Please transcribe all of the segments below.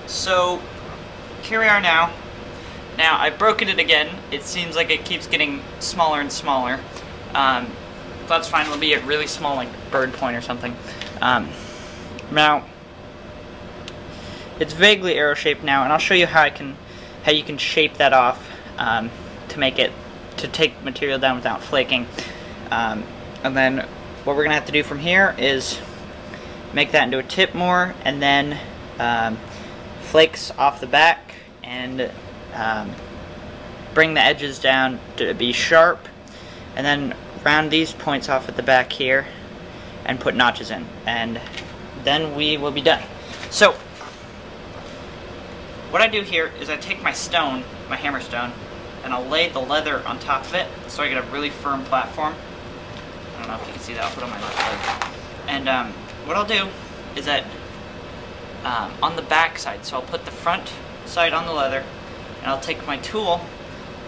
So here we are now. Now I've broken it again. It seems like it keeps getting smaller and smaller. That's fine. It'll be a really small, like bird point or something. Now it's vaguely arrow shaped now, and I'll show you how you can shape that off to take material down without flaking. And then what we're gonna have to do from here is make that into a tip more, and then flakes off the back, and bring the edges down to be sharp, and then round these points off at the back here and put notches in, and then we will be done. So what I do here is I take my stone, my hammer stone, and I'll lay the leather on top of it so I get a really firm platform. I don't know if you can see that. I'll put it on my left leg. And what I'll do is that on the back side, so I'll put the front side on the leather, and I'll take my tool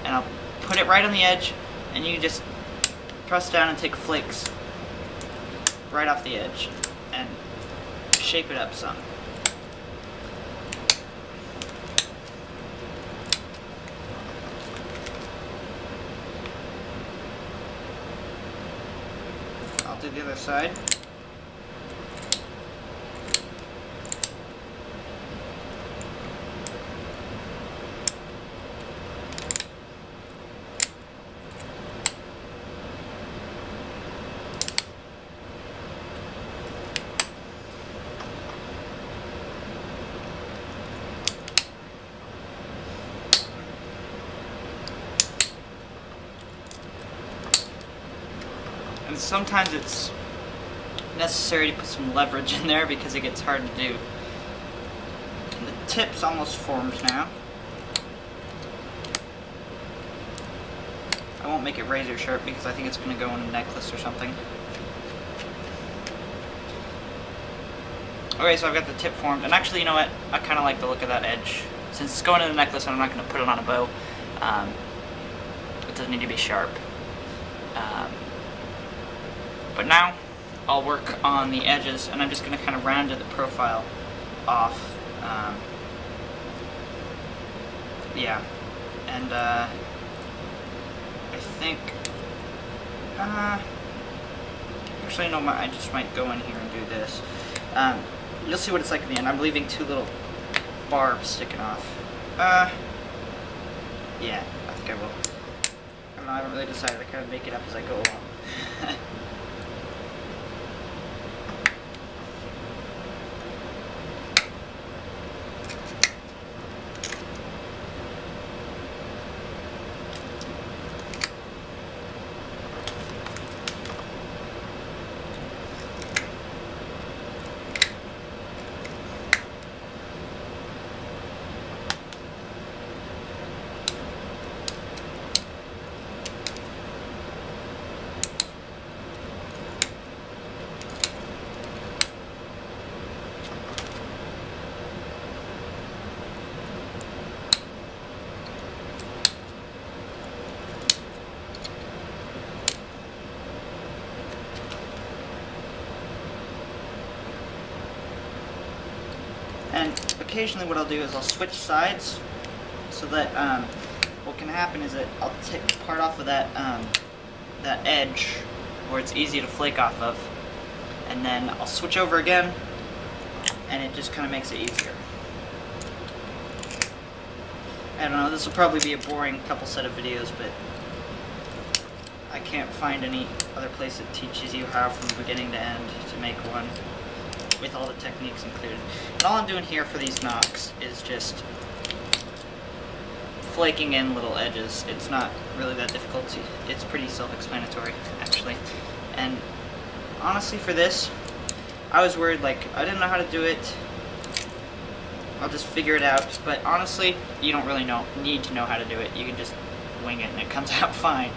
and I'll put it right on the edge, and you just press down and take flakes right off the edge and shape it up some. I'll do the other side. And sometimes it's necessary to put some leverage in there because it gets hard to do. And the tip's almost formed now. I won't make it razor sharp because I think it's going to go in a necklace or something. Okay, so I've got the tip formed, and actually, you know what? I kind of like the look of that edge. Since it's going in a necklace and I'm not going to put it on a bow, it doesn't need to be sharp. But now I'll work on the edges, and I'm just going to kind of round the profile off. Yeah, and I think actually no, I just might go in here and do this. You'll see what it's like in the end. I'm leaving two little barbs sticking off. Yeah, I think I will. I don't know, I haven't really decided. I kind of make it up as I go along. And occasionally what I'll do is I'll switch sides so that what can happen is that I'll take part off of that that edge where it's easy to flake off of, and then I'll switch over again, and it just kind of makes it easier. I don't know, this will probably be a boring couple set of videos, but I can't find any other place that teaches you how from beginning to end to make one with all the techniques included. And all I'm doing here for these knocks is just flaking in little edges. It's not really that difficult. It's pretty self-explanatory, actually. And honestly, for this, I was worried, like, I didn't know how to do it. I'll just figure it out. But honestly, you don't really need to know how to do it. You can just wing it and it comes out fine.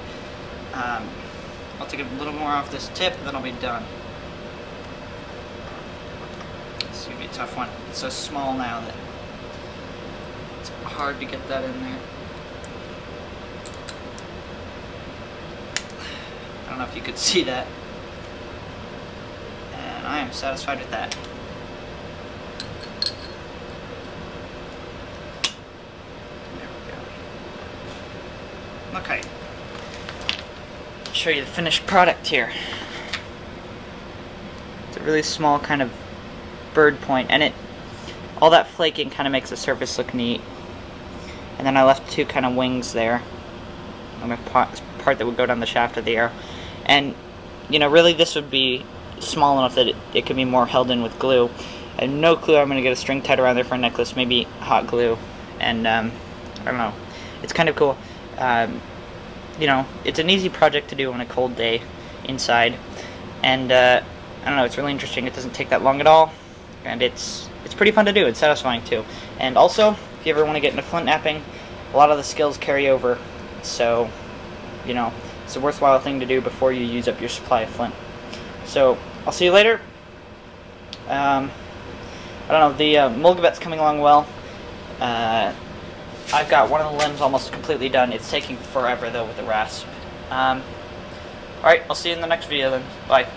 I'll take a little more off this tip, and then I'll be done. It's going to be a tough one. It's so small now that it's hard to get that in there. I don't know if you could see that. And I am satisfied with that. show you the finished product here. It's a really small kind of bird point, and all that flaking kind of makes the surface look neat. And then I left two kind of wings there on the part that would go down the shaft of the arrow. And you know, really this would be small enough that it could be more held in with glue. I have no clue I'm going to get a string tied around there for a necklace, maybe hot glue. And I don't know, it's kind of cool. You know, it's an easy project to do on a cold day inside, and I don't know, it's really interesting. It doesn't take that long at all, and it's pretty fun to do. It's satisfying too. And also, if you ever want to get into flint knapping, a lot of the skills carry over, so you know, it's a worthwhile thing to do before you use up your supply of flint. So I'll see you later. I don't know, the Mollegabet's coming along well. I've got one of the limbs almost completely done. It's taking forever though with the rasp. Alright, I'll see you in the next video then. Bye.